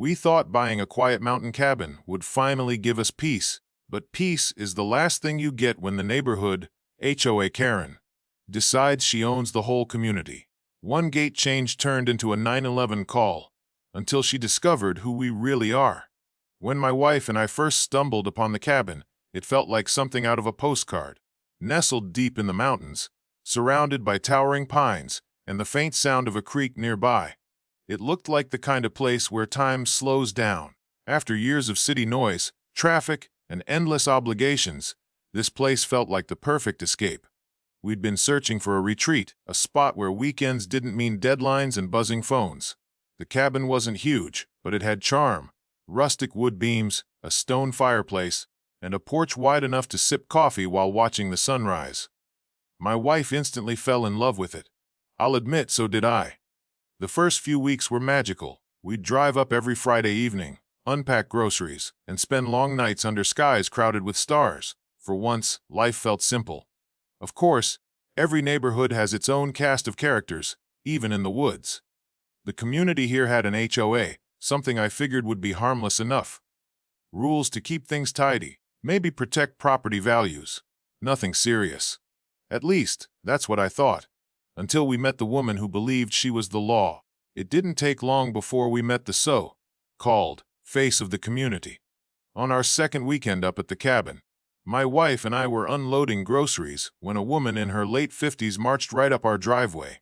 We thought buying a quiet mountain cabin would finally give us peace, but peace is the last thing you get when the neighborhood, HOA Karen, decides she owns the whole community. One gate change turned into a 911 call, until she discovered who we really are. When my wife and I first stumbled upon the cabin, it felt like something out of a postcard. Nestled deep in the mountains, surrounded by towering pines and the faint sound of a creek nearby, it looked like the kind of place where time slows down. After years of city noise, traffic, and endless obligations, this place felt like the perfect escape. We'd been searching for a retreat, a spot where weekends didn't mean deadlines and buzzing phones. The cabin wasn't huge, but it had charm. Rustic wood beams, a stone fireplace, and a porch wide enough to sip coffee while watching the sunrise. My wife instantly fell in love with it. I'll admit, so did I. The first few weeks were magical. We'd drive up every Friday evening, unpack groceries, and spend long nights under skies crowded with stars. For once, life felt simple. Of course, every neighborhood has its own cast of characters, even in the woods. The community here had an HOA, something I figured would be harmless enough. Rules to keep things tidy, maybe protect property values. Nothing serious. At least, that's what I thought. Until we met the woman who believed she was the law. It didn't take long before we met the so-called face of the community. On our second weekend up at the cabin, my wife and I were unloading groceries when a woman in her late 50s marched right up our driveway.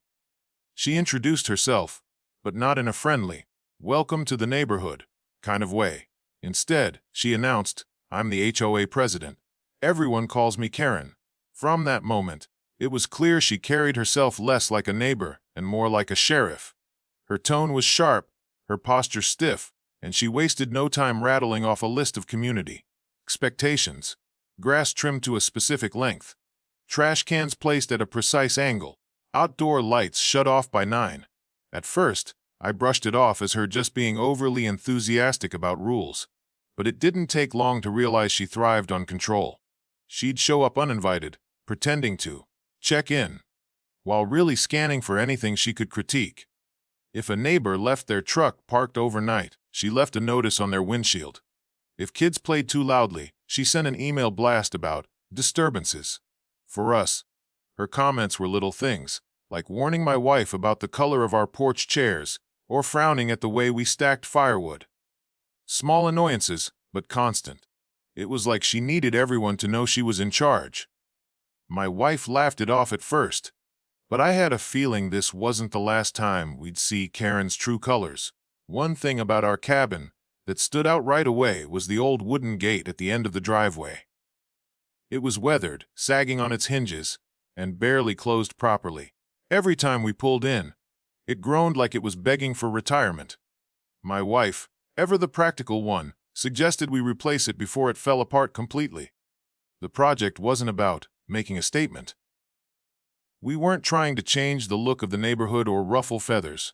She introduced herself, but not in a friendly, welcome to the neighborhood kind of way. Instead, she announced, "I'm the HOA president. Everyone calls me Karen." From that moment, it was clear she carried herself less like a neighbor and more like a sheriff. Her tone was sharp, her posture stiff, and she wasted no time rattling off a list of community expectations. Grass trimmed to a specific length, trash cans placed at a precise angle, outdoor lights shut off by 9. At first, I brushed it off as her just being overly enthusiastic about rules, but it didn't take long to realize she thrived on control. She'd show up uninvited, pretending to check in, while really scanning for anything she could critique. If a neighbor left their truck parked overnight, she left a notice on their windshield. If kids played too loudly, she sent an email blast about disturbances. For us, her comments were little things, like warning my wife about the color of our porch chairs, or frowning at the way we stacked firewood. Small annoyances, but constant. It was like she needed everyone to know she was in charge. My wife laughed it off at first, but I had a feeling this wasn't the last time we'd see Karen's true colors. One thing about our cabin that stood out right away was the old wooden gate at the end of the driveway. It was weathered, sagging on its hinges, and barely closed properly. Every time we pulled in, it groaned like it was begging for retirement. My wife, ever the practical one, suggested we replace it before it fell apart completely. The project wasn't about making a statement. We weren't trying to change the look of the neighborhood or ruffle feathers.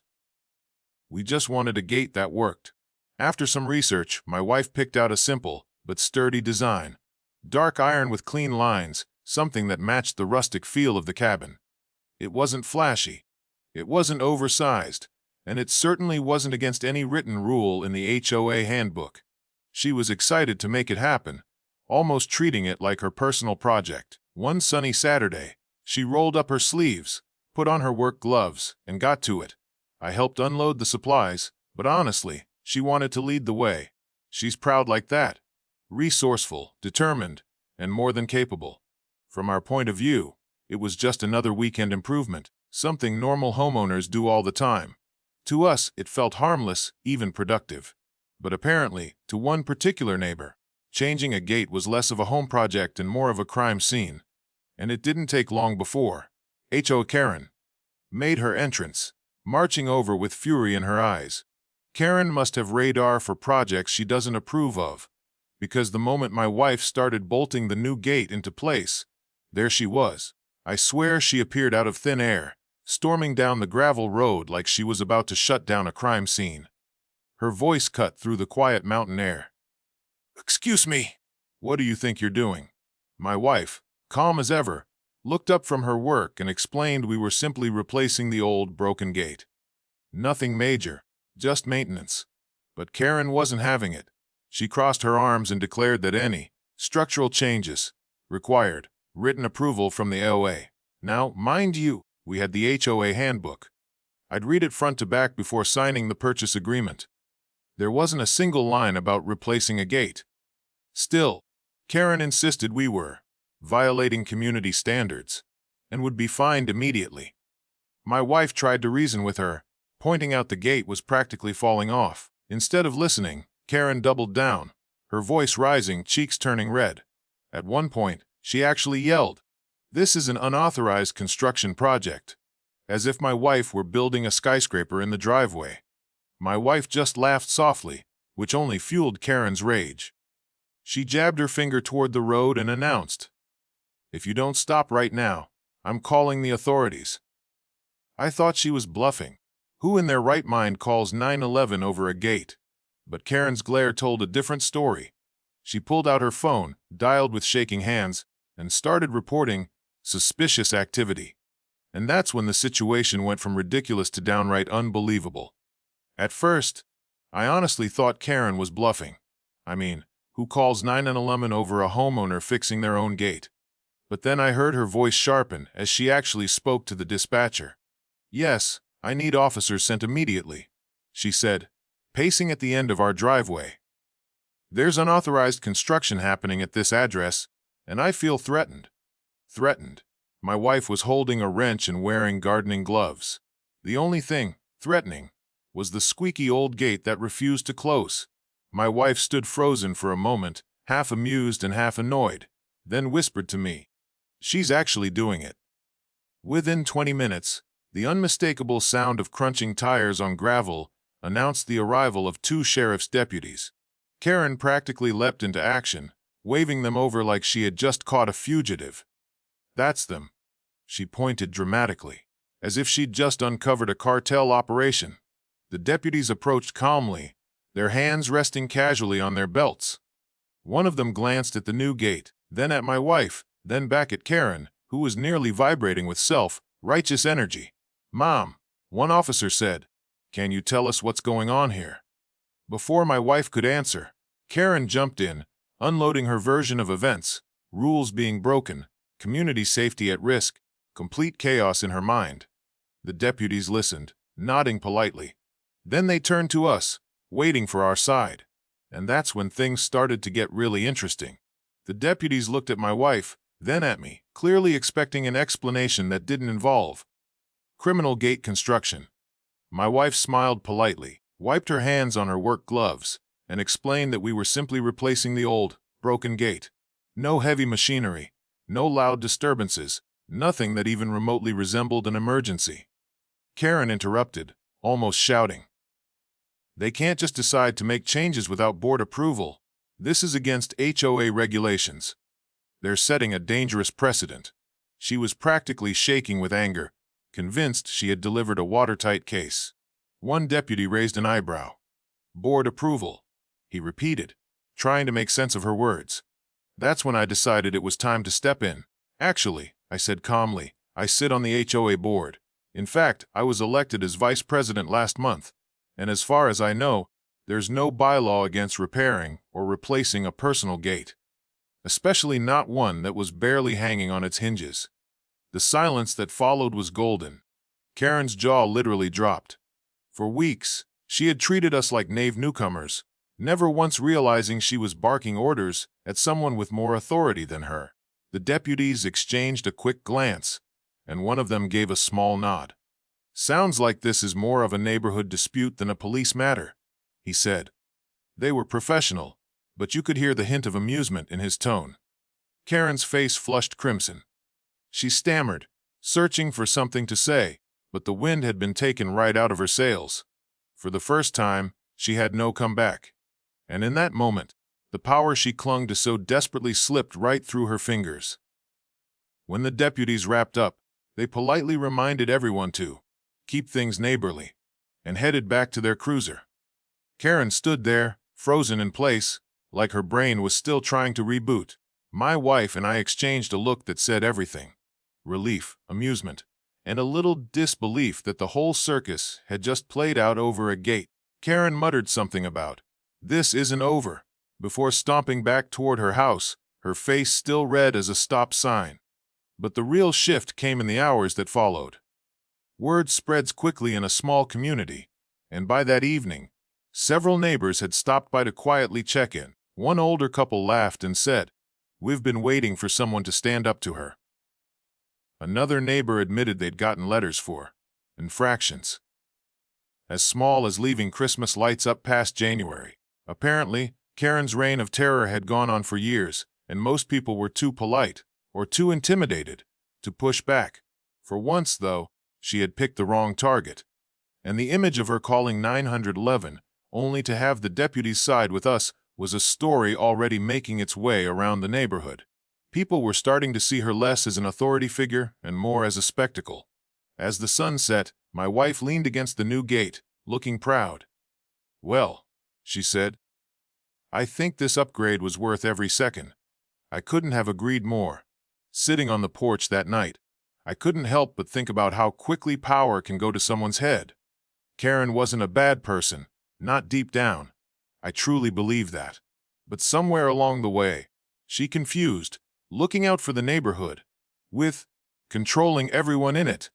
We just wanted a gate that worked. After some research, my wife picked out a simple but sturdy design. Dark iron with clean lines, something that matched the rustic feel of the cabin. It wasn't flashy. It wasn't oversized, and it certainly wasn't against any written rule in the HOA handbook. She was excited to make it happen, almost treating it like her personal project. One sunny Saturday, she rolled up her sleeves, put on her work gloves, and got to it. I helped unload the supplies, but honestly, she wanted to lead the way. She's proud like that. Resourceful, determined, and more than capable. From our point of view, it was just another weekend improvement, something normal homeowners do all the time. To us, it felt harmless, even productive. But apparently, to one particular neighbor, changing a gate was less of a home project and more of a crime scene. And it didn't take long before HOA Karen made her entrance, marching over with fury in her eyes. Karen must have radar for projects she doesn't approve of, because the moment my wife started bolting the new gate into place, there she was. I swear she appeared out of thin air, storming down the gravel road like she was about to shut down a crime scene. Her voice cut through the quiet mountain air. "Excuse me. What do you think you're doing?" My wife, calm as ever, looked up from her work and explained we were simply replacing the old, broken gate. Nothing major, just maintenance. But Karen wasn't having it. She crossed her arms and declared that any structural changes required written approval from the HOA. Now, mind you, we had the HOA handbook. I'd read it front to back before signing the purchase agreement. There wasn't a single line about replacing a gate. Still, Karen insisted we were violating community standards and would be fined immediately. My wife tried to reason with her, pointing out the gate was practically falling off. Instead of listening, Karen doubled down, her voice rising, cheeks turning red. At one point, she actually yelled, "This is an unauthorized construction project," as if my wife were building a skyscraper in the driveway. My wife just laughed softly, which only fueled Karen's rage. She jabbed her finger toward the road and announced, "If you don't stop right now, I'm calling the authorities." I thought she was bluffing. Who in their right mind calls 911 over a gate? But Karen's glare told a different story. She pulled out her phone, dialed with shaking hands, and started reporting suspicious activity. And that's when the situation went from ridiculous to downright unbelievable. At first, I honestly thought Karen was bluffing. I mean, who calls 911 over a homeowner fixing their own gate? But then I heard her voice sharpen as she actually spoke to the dispatcher. "Yes, I need officers sent immediately," she said, pacing at the end of our driveway. "There's unauthorized construction happening at this address, and I feel threatened." Threatened. My wife was holding a wrench and wearing gardening gloves. The only thing threatening was the squeaky old gate that refused to close. My wife stood frozen for a moment, half amused and half annoyed, then whispered to me, "She's actually doing it." Within 20 minutes, the unmistakable sound of crunching tires on gravel announced the arrival of 2 sheriff's deputies. Karen practically leapt into action, waving them over like she had just caught a fugitive. "That's them." She pointed dramatically, as if she'd just uncovered a cartel operation. The deputies approached calmly, their hands resting casually on their belts. One of them glanced at the new gate, then at my wife, then back at Karen, who was nearly vibrating with self-righteous energy. "Mom," one officer said, "can you tell us what's going on here?" Before my wife could answer, Karen jumped in, unloading her version of events, rules being broken, community safety at risk, complete chaos in her mind. The deputies listened, nodding politely. Then they turned to us, waiting for our side. And that's when things started to get really interesting. The deputies looked at my wife, then at me, clearly expecting an explanation that didn't involve criminal gate construction. My wife smiled politely, wiped her hands on her work gloves, and explained that we were simply replacing the old, broken gate. No heavy machinery, no loud disturbances, nothing that even remotely resembled an emergency. Karen interrupted, almost shouting, "They can't just decide to make changes without board approval. This is against HOA regulations. They're setting a dangerous precedent." She was practically shaking with anger, convinced she had delivered a watertight case. One deputy raised an eyebrow. "Board approval," he repeated, trying to make sense of her words. That's when I decided it was time to step in. "Actually," I said calmly, "I sit on the HOA board. In fact, I was elected as vice president last month, and as far as I know, there's no bylaw against repairing or replacing a personal gate, especially not one that was barely hanging on its hinges." The silence that followed was golden. Karen's jaw literally dropped. For weeks, she had treated us like naive newcomers, never once realizing she was barking orders at someone with more authority than her. The deputies exchanged a quick glance, and one of them gave a small nod. "Sounds like this is more of a neighborhood dispute than a police matter," he said. They were professional, but you could hear the hint of amusement in his tone. Karen's face flushed crimson. She stammered, searching for something to say, but the wind had been taken right out of her sails. For the first time, she had no comeback. And in that moment, the power she clung to so desperately slipped right through her fingers. When the deputies wrapped up, they politely reminded everyone to keep things neighborly, and headed back to their cruiser. Karen stood there, frozen in place, like her brain was still trying to reboot. My wife and I exchanged a look that said everything: relief, amusement, and a little disbelief that the whole circus had just played out over a gate. Karen muttered something about, "This isn't over," before stomping back toward her house, her face still red as a stop sign. But the real shift came in the hours that followed. Word spreads quickly in a small community, and by that evening, several neighbors had stopped by to quietly check in. One older couple laughed and said, "We've been waiting for someone to stand up to her." Another neighbor admitted they'd gotten letters for infractions as small as leaving Christmas lights up past January. Apparently, Karen's reign of terror had gone on for years, and most people were too polite, or too intimidated, to push back. For once, though, she had picked the wrong target. And the image of her calling 911, only to have the deputies side with us, was a story already making its way around the neighborhood. People were starting to see her less as an authority figure and more as a spectacle. As the sun set, my wife leaned against the new gate, looking proud. "Well," she said, "I think this upgrade was worth every second." I couldn't have agreed more. Sitting on the porch that night, I couldn't help but think about how quickly power can go to someone's head. Karen wasn't a bad person, not deep down. I truly believe that. But somewhere along the way, she confused looking out for the neighborhood with controlling everyone in it.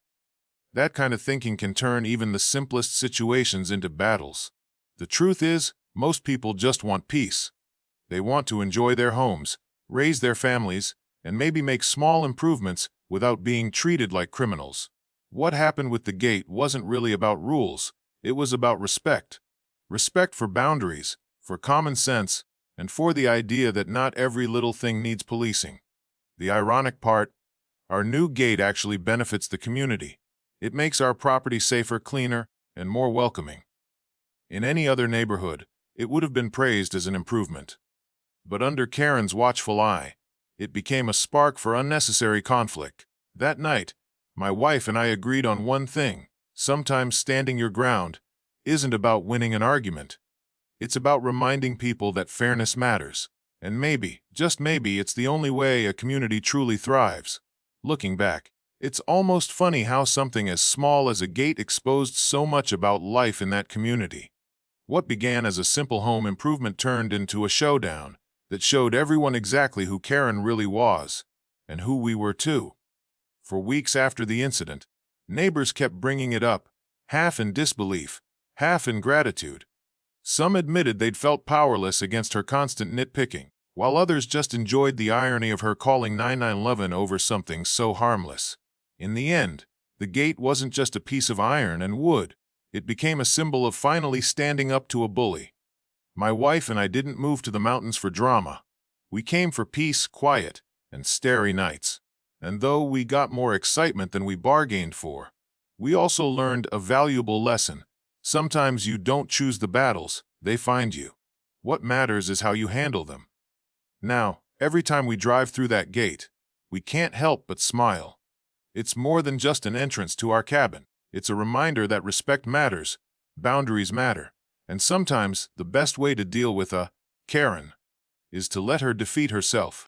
That kind of thinking can turn even the simplest situations into battles. The truth is, most people just want peace. They want to enjoy their homes, raise their families, and maybe make small improvements without being treated like criminals. What happened with the gate wasn't really about rules, it was about respect. Respect for boundaries, for common sense, and for the idea that not every little thing needs policing. The ironic part, our new gate actually benefits the community. It makes our property safer, cleaner, and more welcoming. In any other neighborhood, it would have been praised as an improvement. But under Karen's watchful eye, it became a spark for unnecessary conflict. That night, my wife and I agreed on one thing: sometimes standing your ground isn't about winning an argument. It's about reminding people that fairness matters. And maybe, just maybe, it's the only way a community truly thrives. Looking back, it's almost funny how something as small as a gate exposed so much about life in that community. What began as a simple home improvement turned into a showdown that showed everyone exactly who Karen really was, and who we were too. For weeks after the incident, neighbors kept bringing it up, half in disbelief, half in gratitude. Some admitted they'd felt powerless against her constant nitpicking, while others just enjoyed the irony of her calling 911 over something so harmless. In the end, the gate wasn't just a piece of iron and wood. It became a symbol of finally standing up to a bully. My wife and I didn't move to the mountains for drama. We came for peace, quiet, and starry nights. And though we got more excitement than we bargained for, we also learned a valuable lesson. Sometimes you don't choose the battles, they find you. What matters is how you handle them. Now, every time we drive through that gate, we can't help but smile. It's more than just an entrance to our cabin. It's a reminder that respect matters, boundaries matter, and sometimes the best way to deal with a Karen is to let her defeat herself.